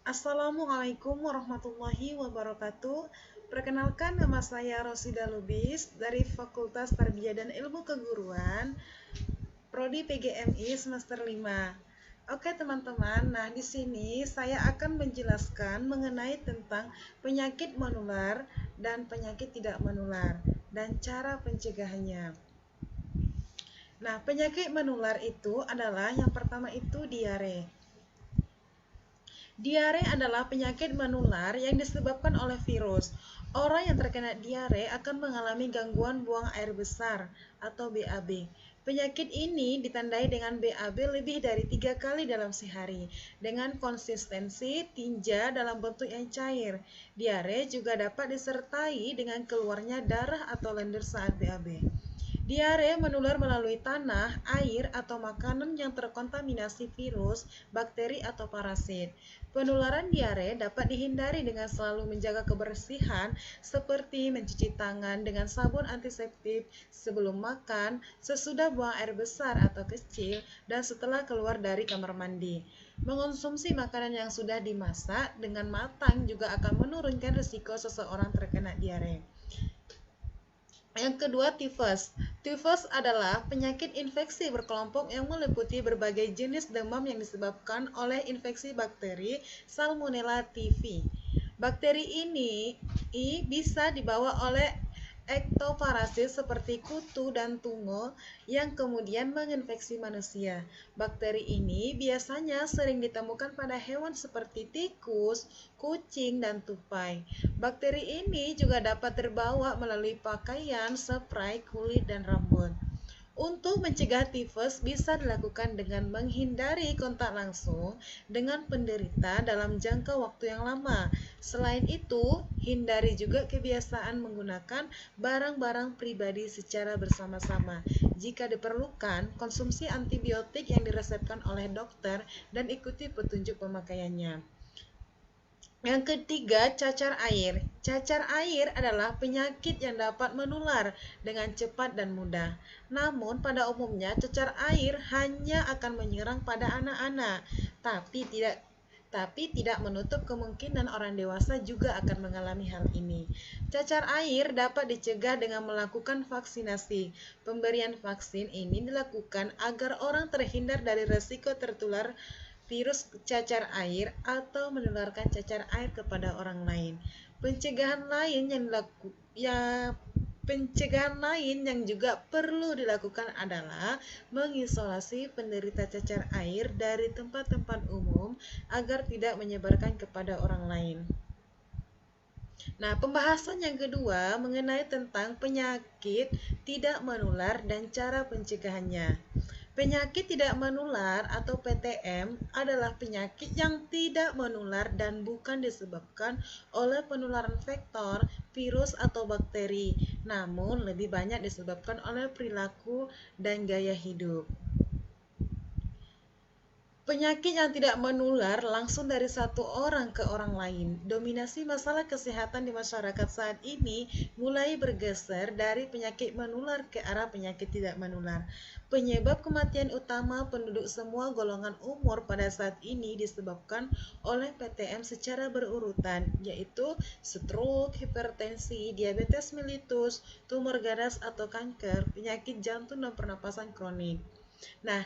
Assalamualaikum warahmatullahi wabarakatuh. Perkenalkan, nama saya Rosida Lubis dari Fakultas Tarbiyah dan Ilmu Keguruan, Prodi PGMI semester 5. Oke teman-teman, nah di sini saya akan menjelaskan mengenai tentang penyakit menular dan penyakit tidak menular dan cara pencegahannya. Nah, penyakit menular itu adalah yang pertama itu diare. Diare adalah penyakit menular yang disebabkan oleh virus. Orang yang terkena diare akan mengalami gangguan buang air besar atau BAB. Penyakit ini ditandai dengan BAB lebih dari 3 kali dalam sehari dengan konsistensi tinja dalam bentuk yang cair. Diare juga dapat disertai dengan keluarnya darah atau lendir saat BAB. Diare menular melalui tanah, air, atau makanan yang terkontaminasi virus, bakteri, atau parasit. Penularan diare dapat dihindari dengan selalu menjaga kebersihan seperti mencuci tangan dengan sabun antiseptik sebelum makan, sesudah buang air besar atau kecil, dan setelah keluar dari kamar mandi. Mengonsumsi makanan yang sudah dimasak dengan matang juga akan menurunkan risiko seseorang terkena diare. Yang kedua, tifus. Tifus adalah penyakit infeksi berkelompok yang meliputi berbagai jenis demam yang disebabkan oleh infeksi bakteri Salmonella typhi. Bakteri ini bisa dibawa oleh ektoparasit seperti kutu dan tungo yang kemudian menginfeksi manusia. Bakteri ini biasanya sering ditemukan pada hewan seperti tikus, kucing, dan tupai. Bakteri ini juga dapat terbawa melalui pakaian, spray, kulit, dan rambut. Untuk mencegah tifus bisa dilakukan dengan menghindari kontak langsung dengan penderita dalam jangka waktu yang lama. Selain itu, hindari juga kebiasaan menggunakan barang-barang pribadi secara bersama-sama. Jika diperlukan, konsumsi antibiotik yang diresepkan oleh dokter dan ikuti petunjuk pemakaiannya. Yang ketiga, cacar air. Cacar air adalah penyakit yang dapat menular dengan cepat dan mudah. Namun, pada umumnya cacar air hanya akan menyerang pada anak-anak, tapi tidak menutup kemungkinan orang dewasa juga akan mengalami hal ini. Cacar air dapat dicegah dengan melakukan vaksinasi. Pemberian vaksin ini dilakukan agar orang terhindar dari risiko tertular virus cacar air atau menularkan cacar air kepada orang lain. Pencegahan lain yang juga perlu dilakukan adalah mengisolasi penderita cacar air dari tempat-tempat umum agar tidak menyebarkan kepada orang lain. Nah, pembahasan yang kedua mengenai tentang penyakit tidak menular dan cara pencegahannya. Penyakit tidak menular atau PTM adalah penyakit yang tidak menular dan bukan disebabkan oleh penularan vektor, virus, atau bakteri, namun lebih banyak disebabkan oleh perilaku dan gaya hidup. Penyakit yang tidak menular langsung dari satu orang ke orang lain. Dominasi masalah kesehatan di masyarakat saat ini mulai bergeser dari penyakit menular ke arah penyakit tidak menular. Penyebab kematian utama penduduk semua golongan umur pada saat ini disebabkan oleh PTM secara berurutan, yaitu stroke, hipertensi, diabetes mellitus, tumor ganas atau kanker, penyakit jantung dan pernapasan kronik. Nah,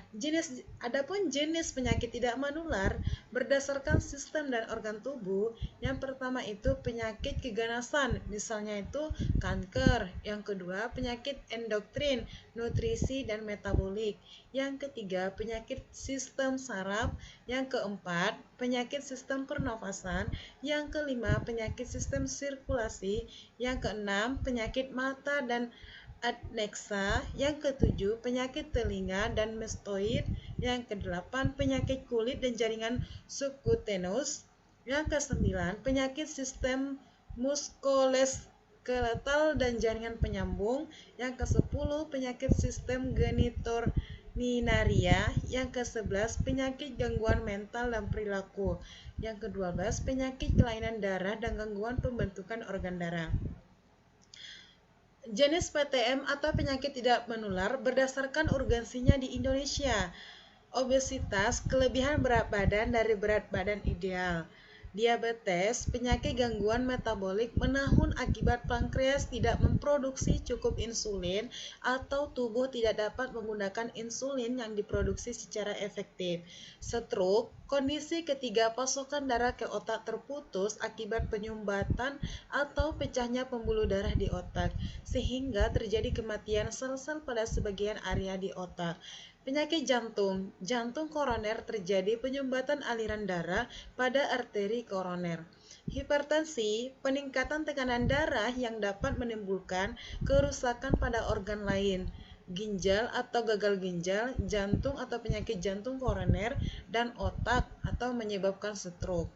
adapun jenis penyakit tidak menular berdasarkan sistem dan organ tubuh. Yang pertama itu penyakit keganasan, misalnya itu kanker. Yang kedua, penyakit endokrin, nutrisi dan metabolik. Yang ketiga, penyakit sistem saraf. Yang keempat, penyakit sistem pernafasan. Yang kelima, penyakit sistem sirkulasi. Yang keenam, penyakit mata dan adneksa. Yang ketujuh, penyakit telinga dan mastoid. Yang kedelapan, penyakit kulit dan jaringan subkutenus. Yang kesembilan, penyakit sistem muskuloskeletal dan jaringan penyambung. Yang kesepuluh, penyakit sistem genitourinaria. Yang ke-11, penyakit gangguan mental dan perilaku. Yang ke-12, penyakit kelainan darah dan gangguan pembentukan organ darah. Jenis PTM atau penyakit tidak menular berdasarkan urgensinya di Indonesia. Obesitas, kelebihan berat badan dari berat badan ideal. Diabetes, penyakit gangguan metabolik menahun akibat pankreas tidak memproduksi cukup insulin atau tubuh tidak dapat menggunakan insulin yang diproduksi secara efektif. Stroke, kondisi ketiga pasokan darah ke otak terputus akibat penyumbatan atau pecahnya pembuluh darah di otak, sehingga terjadi kematian sel-sel pada sebagian area di otak. Penyakit jantung, jantung koroner terjadi penyumbatan aliran darah pada arteri koroner. Hipertensi, peningkatan tekanan darah yang dapat menimbulkan kerusakan pada organ lain, ginjal atau gagal ginjal, jantung atau penyakit jantung koroner, dan otak atau menyebabkan stroke.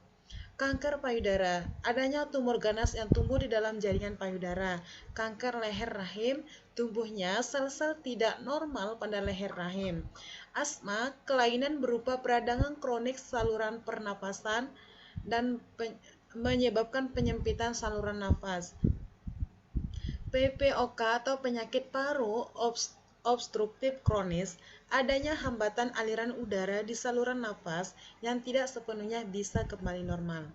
Kanker payudara, adanya tumor ganas yang tumbuh di dalam jaringan payudara. Kanker leher rahim, tumbuhnya sel-sel tidak normal pada leher rahim. Asma, kelainan berupa peradangan kronik saluran pernapasan dan menyebabkan penyempitan saluran nafas. PPOK atau penyakit paru obstruktif kronis, adanya hambatan aliran udara di saluran nafas yang tidak sepenuhnya bisa kembali normal.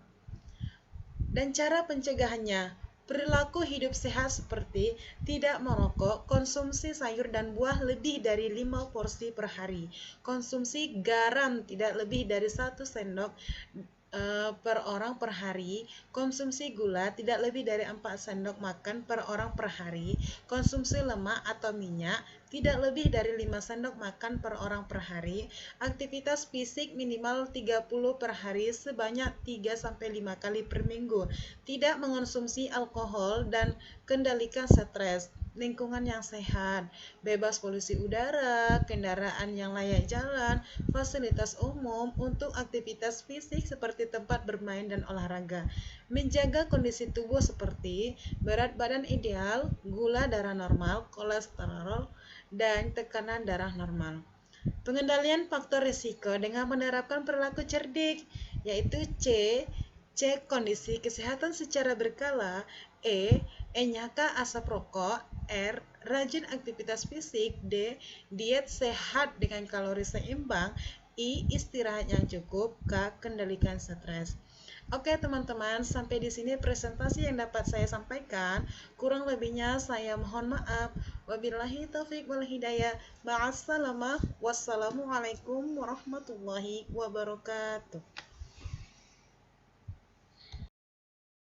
Dan cara pencegahannya, perilaku hidup sehat seperti tidak merokok, konsumsi sayur dan buah lebih dari 5 porsi per hari, konsumsi garam tidak lebih dari 1 sendok per orang per hari, konsumsi gula tidak lebih dari 4 sendok makan per orang per hari, konsumsi lemak atau minyak tidak lebih dari 5 sendok makan per orang per hari, aktivitas fisik minimal 30 per hari sebanyak 3-5 kali per minggu, tidak mengonsumsi alkohol dan kendalikan stres. Lingkungan yang sehat, bebas polusi udara, kendaraan yang layak jalan, fasilitas umum untuk aktivitas fisik seperti tempat bermain dan olahraga, menjaga kondisi tubuh seperti berat badan ideal, gula darah normal, kolesterol, dan tekanan darah normal. Pengendalian faktor risiko dengan menerapkan perilaku cerdik, yaitu cek kondisi kesehatan secara berkala, enyaka asap rokok, rajin aktivitas fisik, diet sehat dengan kalori seimbang, istirahat yang cukup, kendalikan stres. Oke teman-teman, sampai di sini presentasi yang dapat saya sampaikan. Kurang lebihnya saya mohon maaf. Wabillahi taufiq wal hidayah. Wassalamualaikum warahmatullahi wabarakatuh.